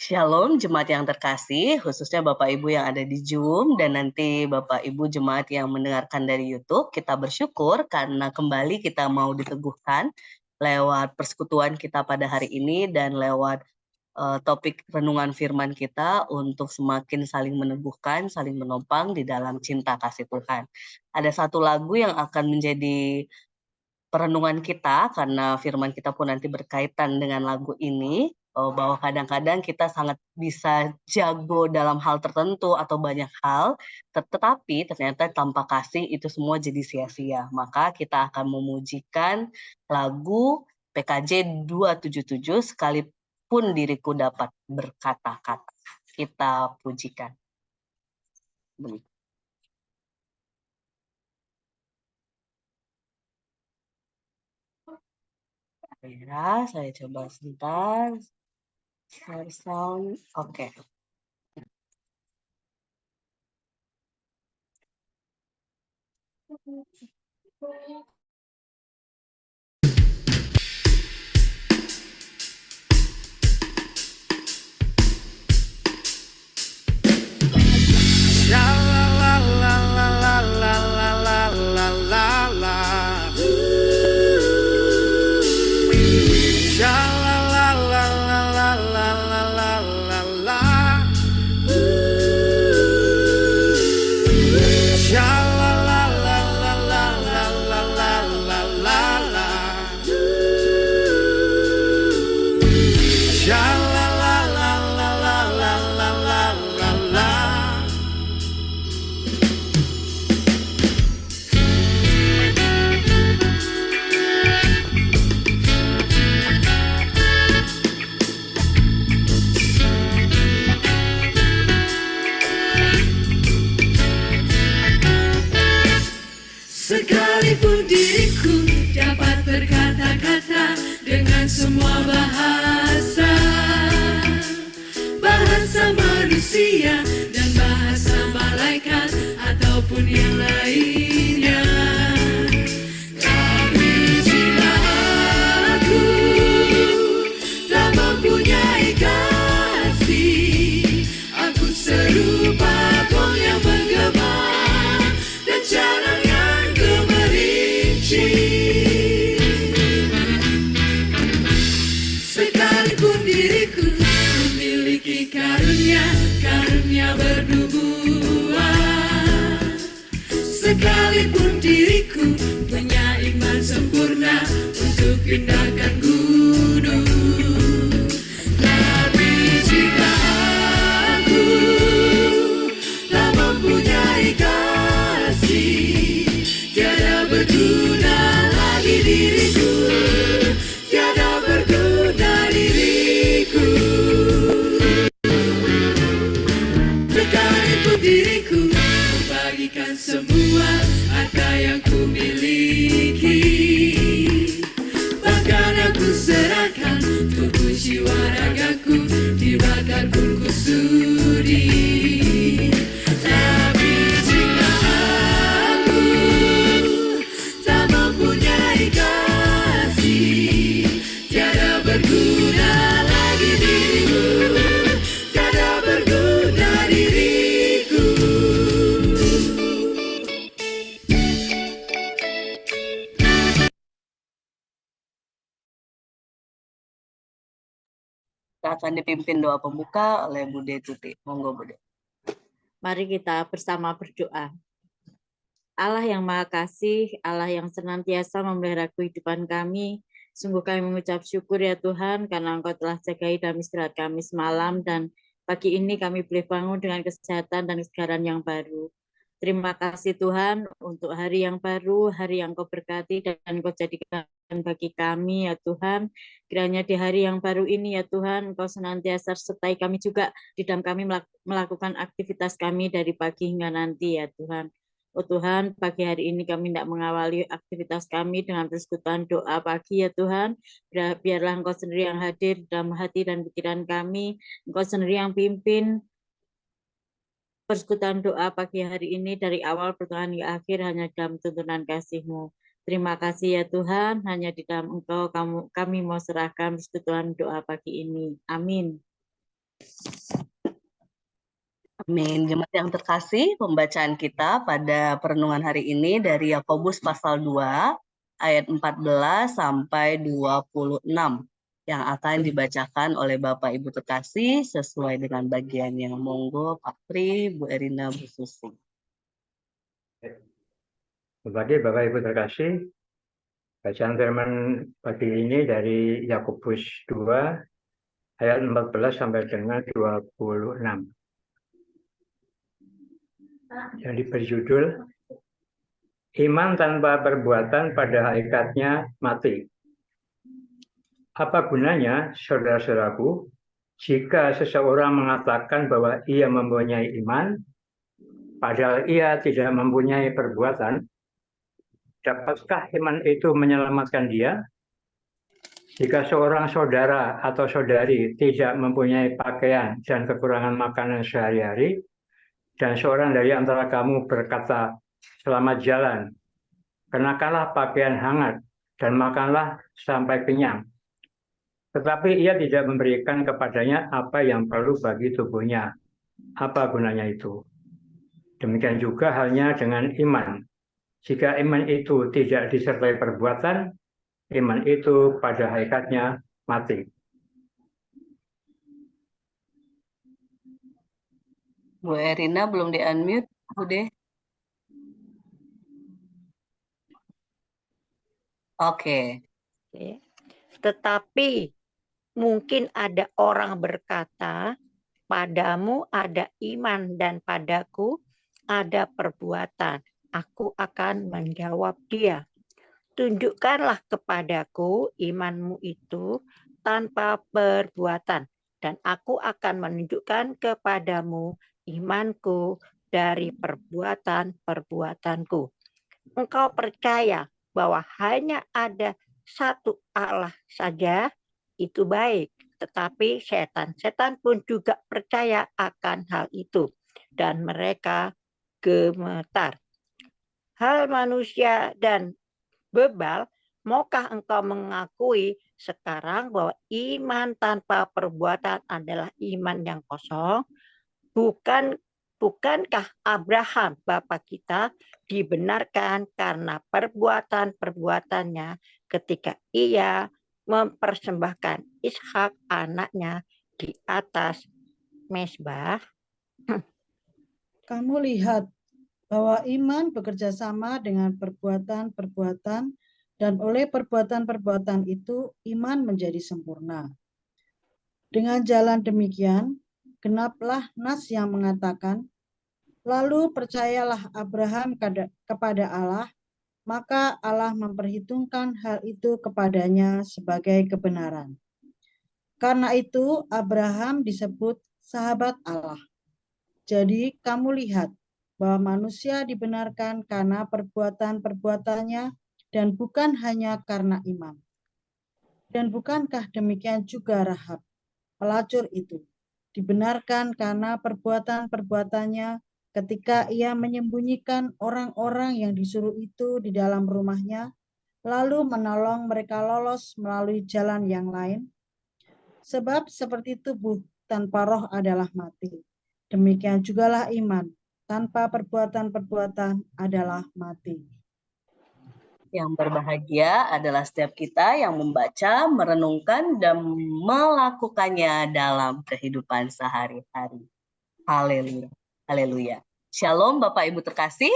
Shalom jemaat yang terkasih, khususnya Bapak Ibu yang ada di Zoom dan nanti Bapak Ibu jemaat yang mendengarkan dari YouTube. Kita bersyukur karena kembali kita mau diteguhkan lewat persekutuan kita pada hari ini dan lewat topik renungan firman kita untuk semakin saling meneguhkan, saling menopang di dalam cinta kasih Tuhan. Ada satu lagu yang akan menjadi perenungan kita, karena firman kita pun nanti berkaitan dengan lagu ini, bahwa kadang-kadang kita sangat bisa jago dalam hal tertentu atau banyak hal, tetapi ternyata tanpa kasih itu semua jadi sia-sia. Maka kita akan memujikan lagu PKJ 277, sekalipun diriku dapat berkata-kata. Kita pujikan. Ya, saya coba sebentar. Share sound, oke. Sekalipun diriku dapat berkata-kata dengan semua bahasa, bahasa manusia dan bahasa malaikat ataupun yang lainnya, tapi jika aku tak mempunyai kasih, aku serupa gong yang menggema dan jalan yang gemerinci. Sekalipun diriku memiliki karunia bernubuat, sekalipun diriku punya iman sempurna untuk pindahkan gunung, tapi jika aku tak mempunyai kasih, tiada berguna lagi diriku, tiada berguna diriku. Sekalipun diriku membagikan semua harta yang ku miliki, bahkan aku serahkan tubuh jiwa ragaku dibakar pun ku sudi. Tapi jika aku tak mempunyai kasih, tiada berguna lagi diriku, tiada berguna diriku. Kita akan dipimpin doa pembuka oleh Bude Tuti. Monggo Bude. Mari kita bersama berdoa. Allah yang Maha Kasih, Allah yang senantiasa memelihara kehidupan kami, sungguh kami mengucap syukur ya Tuhan, karena Engkau telah jagai dalam istirahat kami semalam, dan pagi ini kami boleh bangun dengan kesehatan dan kesegaran yang baru. Terima kasih Tuhan untuk hari yang baru, hari yang Kau berkati dan Kau jadikan bagi kami ya Tuhan. Kiranya di hari yang baru ini ya Tuhan, Engkau senantiasa sertai kami juga di dalam kami melakukan aktivitas kami dari pagi hingga nanti ya Tuhan. Oh Tuhan, pagi hari ini kami tidak mengawali aktivitas kami dengan persekutuan doa pagi ya Tuhan. Biarlah Engkau sendiri yang hadir dalam hati dan pikiran kami. Engkau sendiri yang pimpin persekutuan doa pagi hari ini dari awal pertengahan hingga akhir hanya dalam tuntunan kasih-Mu. Terima kasih ya Tuhan, hanya di dalam Engkau kami mau serahkan persekutuan doa pagi ini. Amin. Amin. Jemaat yang terkasih, pembacaan kita pada perenungan hari ini dari Yakobus pasal 2 ayat 14 sampai 26 yang akan dibacakan oleh Bapak Ibu terkasih sesuai dengan bagiannya. Monggo Pak Pri, Bu Erina, Bu Susi. Bagi Bapak Ibu terkasih, bacaan firman pagi ini dari Yakobus 2 ayat 14 sampai dengan 26. Jadi berjudul Iman tanpa perbuatan pada hakikatnya mati. Apa gunanya, saudara-saudaraku, jika seseorang mengatakan bahwa ia mempunyai iman, padahal ia tidak mempunyai perbuatan? Dapatkah iman itu menyelamatkan dia? Jika seorang saudara atau saudari tidak mempunyai pakaian dan kekurangan makanan sehari-hari, dan seorang dari antara kamu berkata, "Selamat jalan, kenakanlah pakaian hangat, dan makanlah sampai kenyang." Tetapi ia tidak memberikan kepadanya apa yang perlu bagi tubuhnya. Apa gunanya itu? Demikian juga halnya dengan iman. Jika iman itu tidak disertai perbuatan, iman itu pada hakikatnya mati. Bu Erina belum di-unmute, Bude. Oke. Oke. Tetapi mungkin ada orang berkata, padamu ada iman dan padaku ada perbuatan. Aku akan menjawab dia, tunjukkanlah kepadaku imanmu itu tanpa perbuatan, dan aku akan menunjukkan kepadamu imanku dari perbuatan-perbuatanku. Engkau percaya bahwa hanya ada satu Allah saja, itu baik. Tetapi setan pun juga percaya akan hal itu, dan mereka gemetar. Hal manusia dan bebal, maukah engkau mengakui sekarang bahwa iman tanpa perbuatan adalah iman yang kosong? Bukankah Abraham bapa kita dibenarkan karena perbuatan-perbuatannya ketika ia mempersembahkan Ishak anaknya di atas mezbah? Kamu lihat bahwa iman bekerja sama dengan perbuatan-perbuatan, dan oleh perbuatan-perbuatan itu iman menjadi sempurna. Dengan jalan demikian, genaplah nas yang mengatakan, lalu percayalah Abraham kepada Allah, maka Allah memperhitungkan hal itu kepadanya sebagai kebenaran. Karena itu Abraham disebut sahabat Allah. Jadi kamu lihat bahwa manusia dibenarkan karena perbuatan-perbuatannya dan bukan hanya karena iman. Dan bukankah demikian juga Rahab, pelacur itu, dibenarkan karena perbuatan-perbuatannya ketika ia menyembunyikan orang-orang yang disuruh itu di dalam rumahnya, lalu menolong mereka lolos melalui jalan yang lain? Sebab seperti tubuh tanpa roh adalah mati. Demikian jugalah iman tanpa perbuatan-perbuatan adalah mati. Yang berbahagia adalah setiap kita yang membaca, merenungkan, dan melakukannya dalam kehidupan sehari-hari. Haleluya. Haleluya. Shalom Bapak Ibu terkasih.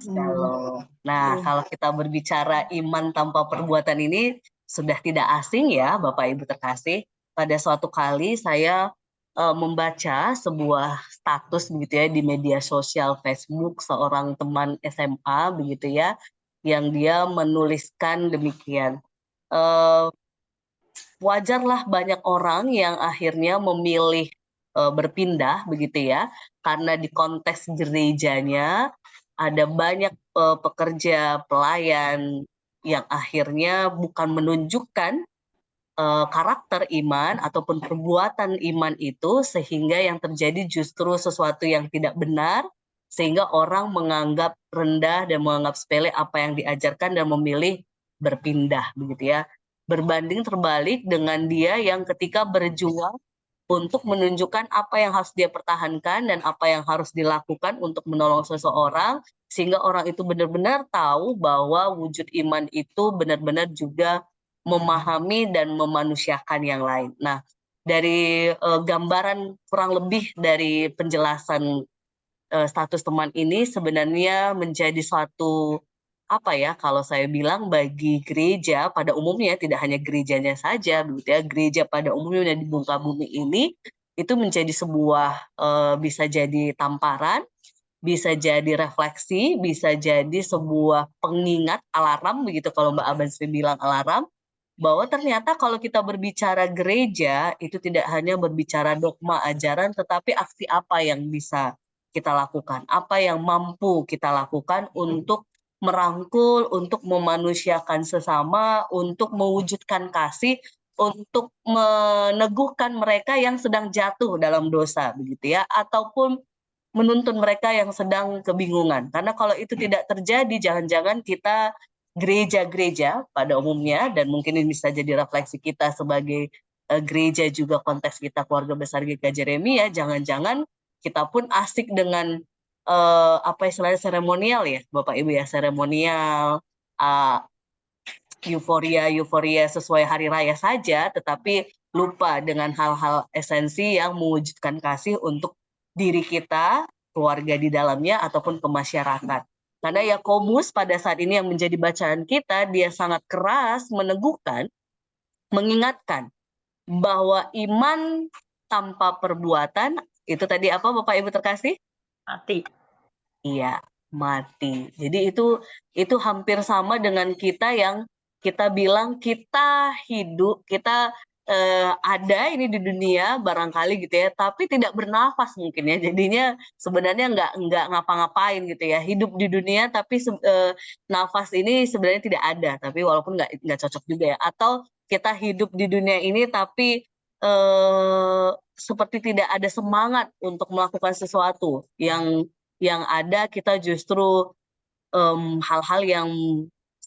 Shalom. Nah, kalau kita berbicara iman tanpa perbuatan ini sudah tidak asing ya Bapak Ibu terkasih. Pada suatu kali saya membaca sebuah status begitu ya di media sosial Facebook seorang teman SMA begitu ya, yang dia menuliskan demikian, wajarlah banyak orang yang akhirnya memilih berpindah begitu ya, karena di konteks gerejanya ada banyak pekerja pelayan yang akhirnya bukan menunjukkan karakter iman ataupun perbuatan iman itu, sehingga yang terjadi justru sesuatu yang tidak benar, sehingga orang menganggap rendah dan menganggap sepele apa yang diajarkan dan memilih berpindah begitu ya. Berbanding terbalik dengan dia yang ketika berjuang untuk menunjukkan apa yang harus dia pertahankan dan apa yang harus dilakukan untuk menolong seseorang, sehingga orang itu benar-benar tahu bahwa wujud iman itu benar-benar juga memahami dan memanusiakan yang lain. Nah, dari gambaran kurang lebih dari penjelasan status teman ini sebenarnya menjadi suatu apa ya, kalau saya bilang bagi gereja pada umumnya, tidak hanya gerejanya saja begitu ya, gereja pada umumnya di muka bumi ini itu menjadi sebuah bisa jadi tamparan, bisa jadi refleksi, bisa jadi sebuah pengingat, alarm begitu kalau Mbak Abansri bilang alarm, bahwa ternyata kalau kita berbicara gereja itu tidak hanya berbicara dogma ajaran, tetapi aksi apa yang bisa kita lakukan, apa yang mampu kita lakukan untuk merangkul, untuk memanusiakan sesama, untuk mewujudkan kasih, untuk meneguhkan mereka yang sedang jatuh dalam dosa begitu ya, ataupun menuntun mereka yang sedang kebingungan. Karena kalau itu tidak terjadi, jangan-jangan kita gereja-gereja pada umumnya, dan mungkin ini bisa jadi refleksi kita sebagai gereja juga konteks kita keluarga besar GKJ Jeremia, jangan-jangan kita pun asik dengan apa istilahnya seremonial ya, Bapak Ibu ya, seremonial, euforia sesuai hari raya saja, tetapi lupa dengan hal-hal esensi yang mewujudkan kasih untuk diri kita, keluarga di dalamnya, ataupun ke masyarakat. Karena Yakobus pada saat ini yang menjadi bacaan kita, dia sangat keras meneguhkan, mengingatkan bahwa iman tanpa perbuatan, itu tadi apa Bapak Ibu terkasih? Mati. Iya, mati. Jadi itu hampir sama dengan kita yang kita bilang kita hidup, kita ada ini di dunia barangkali gitu ya, tapi tidak bernafas mungkin ya. Jadinya sebenarnya nggak ngapa-ngapain gitu ya. Hidup di dunia tapi nafas ini sebenarnya tidak ada. Tapi walaupun nggak cocok juga ya. Atau kita hidup di dunia ini tapi seperti tidak ada semangat untuk melakukan sesuatu yang ada kita justru hal-hal yang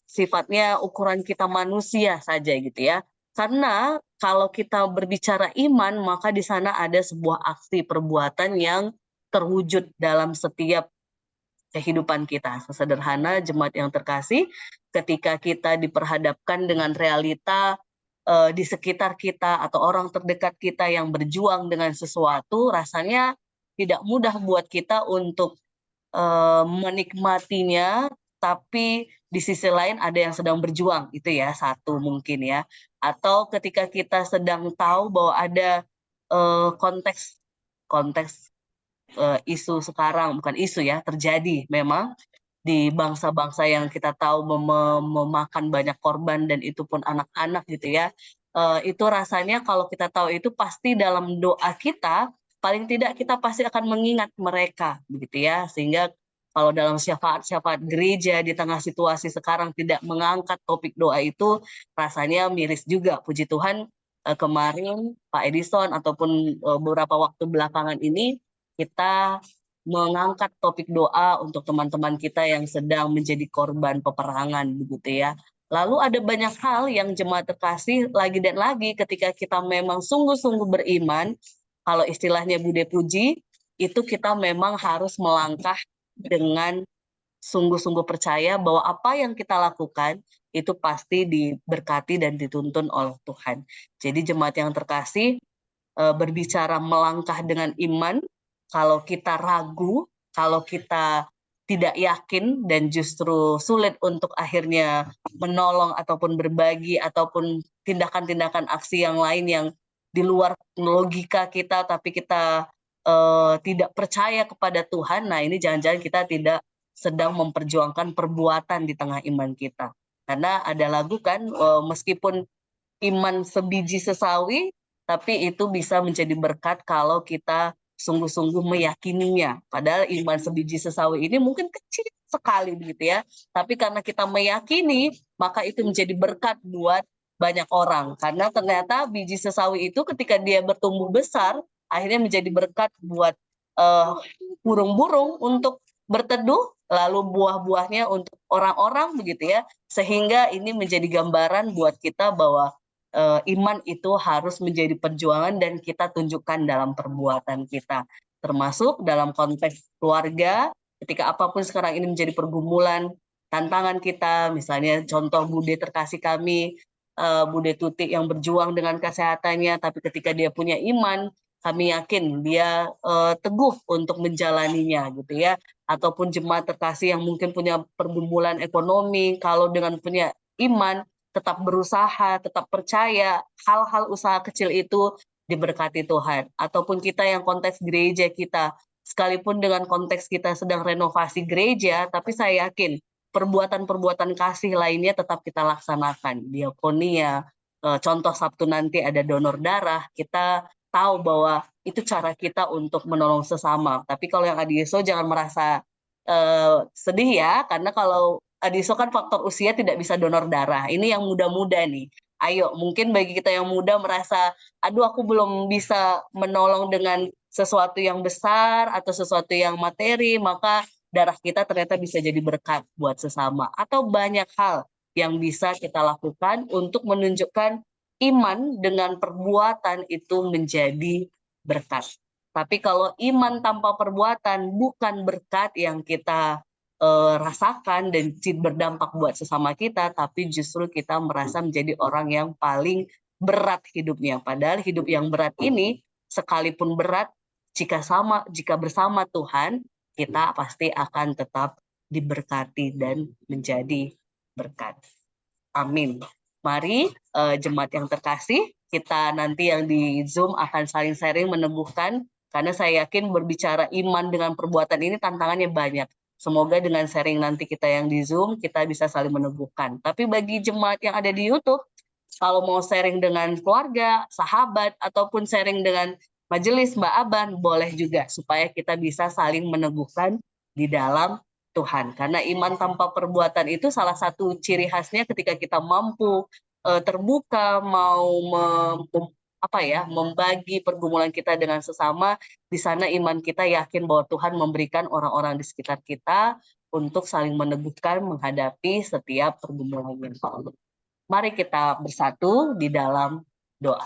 sifatnya ukuran kita manusia saja gitu ya. Karena kalau kita berbicara iman, maka di sana ada sebuah aksi perbuatan yang terwujud dalam setiap kehidupan kita. Sesederhana jemaat yang terkasih, ketika kita diperhadapkan dengan realita di sekitar kita atau orang terdekat kita yang berjuang dengan sesuatu, rasanya tidak mudah buat kita untuk menikmatinya, tapi di sisi lain ada yang sedang berjuang, itu ya satu mungkin ya. Atau ketika kita sedang tahu bahwa ada konteks isu sekarang, bukan isu ya, terjadi memang di bangsa-bangsa yang kita tahu memakan banyak korban dan itu pun anak-anak gitu ya. Itu rasanya kalau kita tahu itu pasti dalam doa kita paling tidak kita pasti akan mengingat mereka begitu ya, sehingga kalau dalam syafaat-syafaat gereja di tengah situasi sekarang tidak mengangkat topik doa itu rasanya miris juga. Puji Tuhan kemarin Pak Edison ataupun beberapa waktu belakangan ini kita mengangkat topik doa untuk teman-teman kita yang sedang menjadi korban peperangan begitu ya. Lalu ada banyak hal yang jemaat terkasih lagi dan lagi ketika kita memang sungguh-sungguh beriman, kalau istilahnya Bude Puji, itu kita memang harus melangkah dengan sungguh-sungguh percaya bahwa apa yang kita lakukan itu pasti diberkati dan dituntun oleh Tuhan. Jadi jemaat yang terkasih, berbicara melangkah dengan iman, kalau kita ragu, kalau kita tidak yakin dan justru sulit untuk akhirnya menolong ataupun berbagi ataupun tindakan-tindakan aksi yang lain yang di luar logika kita tapi kita tidak percaya kepada Tuhan, nah ini jangan-jangan kita tidak sedang memperjuangkan perbuatan di tengah iman kita. Karena ada lagu kan, meskipun iman sebiji sesawi, tapi itu bisa menjadi berkat kalau kita sungguh-sungguh meyakininya. Padahal iman sebiji sesawi ini mungkin kecil sekali begitu ya. Tapi karena kita meyakini, maka itu menjadi berkat buat banyak orang. Karena ternyata biji sesawi itu ketika dia bertumbuh besar, akhirnya menjadi berkat buat burung-burung untuk berteduh, lalu buah-buahnya untuk orang-orang begitu ya. Sehingga ini menjadi gambaran buat kita bahwa iman itu harus menjadi perjuangan dan kita tunjukkan dalam perbuatan kita. Termasuk dalam konteks keluarga, ketika apapun sekarang ini menjadi pergumulan, tantangan kita, misalnya contoh Bude terkasih kami, Bude Tuti yang berjuang dengan kesehatannya, tapi ketika dia punya iman, kami yakin dia teguh untuk menjalaninya gitu ya. Ataupun jemaat terkasih yang mungkin punya pergumulan ekonomi, kalau dengan punya iman, tetap berusaha, tetap percaya, hal-hal usaha kecil itu diberkati Tuhan. Ataupun kita yang konteks gereja kita, sekalipun dengan konteks kita sedang renovasi gereja, tapi saya yakin perbuatan-perbuatan kasih lainnya tetap kita laksanakan. Diakonia, contoh Sabtu nanti ada donor darah, kita tahu bahwa itu cara kita untuk menolong sesama. Tapi kalau yang Adiso jangan merasa sedih ya, karena kalau Adiso kan faktor usia tidak bisa donor darah. Ini yang muda-muda nih. Ayo, mungkin bagi kita yang muda merasa, aduh aku belum bisa menolong dengan sesuatu yang besar atau sesuatu yang materi, maka darah kita ternyata bisa jadi berkat buat sesama. Atau banyak hal yang bisa kita lakukan untuk menunjukkan iman dengan perbuatan itu menjadi berkat. Tapi kalau iman tanpa perbuatan bukan berkat yang kita rasakan dan berdampak buat sesama kita, tapi justru kita merasa menjadi orang yang paling berat hidupnya. Padahal hidup yang berat ini, sekalipun berat, jika bersama Tuhan, kita pasti akan tetap diberkati dan menjadi berkat. Amin. Mari jemaat yang terkasih, kita nanti yang di Zoom akan saling sharing meneguhkan, karena saya yakin berbicara iman dengan perbuatan ini tantangannya banyak. Semoga dengan sharing nanti kita yang di Zoom, kita bisa saling meneguhkan. Tapi bagi jemaat yang ada di YouTube, kalau mau sharing dengan keluarga, sahabat, ataupun sharing dengan majelis Mbak Aban, boleh juga, supaya kita bisa saling meneguhkan di dalam Tuhan. Karena iman tanpa perbuatan itu salah satu ciri khasnya ketika kita mampu terbuka, mau membagi pergumulan kita dengan sesama, di sana iman kita yakin bahwa Tuhan memberikan orang-orang di sekitar kita untuk saling meneguhkan menghadapi setiap pergumulan yang ada. Mari kita bersatu di dalam doa.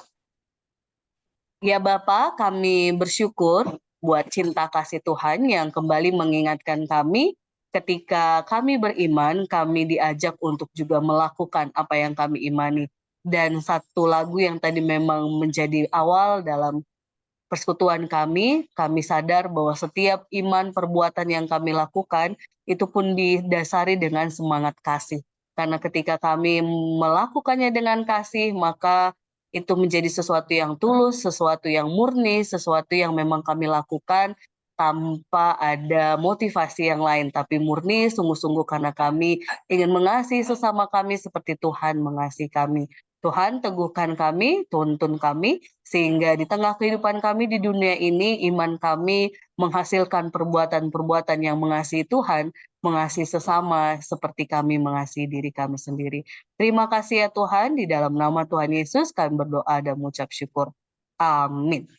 Ya Bapa, kami bersyukur buat cinta kasih Tuhan yang kembali mengingatkan kami ketika kami beriman, kami diajak untuk juga melakukan apa yang kami imani. Dan satu lagu yang tadi memang menjadi awal dalam persekutuan kami sadar bahwa setiap iman perbuatan yang kami lakukan itu pun didasari dengan semangat kasih. Karena ketika kami melakukannya dengan kasih, maka itu menjadi sesuatu yang tulus, sesuatu yang murni, sesuatu yang memang kami lakukan tanpa ada motivasi yang lain, tapi murni sungguh-sungguh karena kami ingin mengasihi sesama kami seperti Tuhan mengasihi kami. Tuhan teguhkan kami, tuntun kami, sehingga di tengah kehidupan kami di dunia ini, iman kami menghasilkan perbuatan-perbuatan yang mengasihi Tuhan, mengasihi sesama seperti kami mengasihi diri kami sendiri. Terima kasih ya Tuhan, di dalam nama Tuhan Yesus kami berdoa dan mengucap syukur. Amin.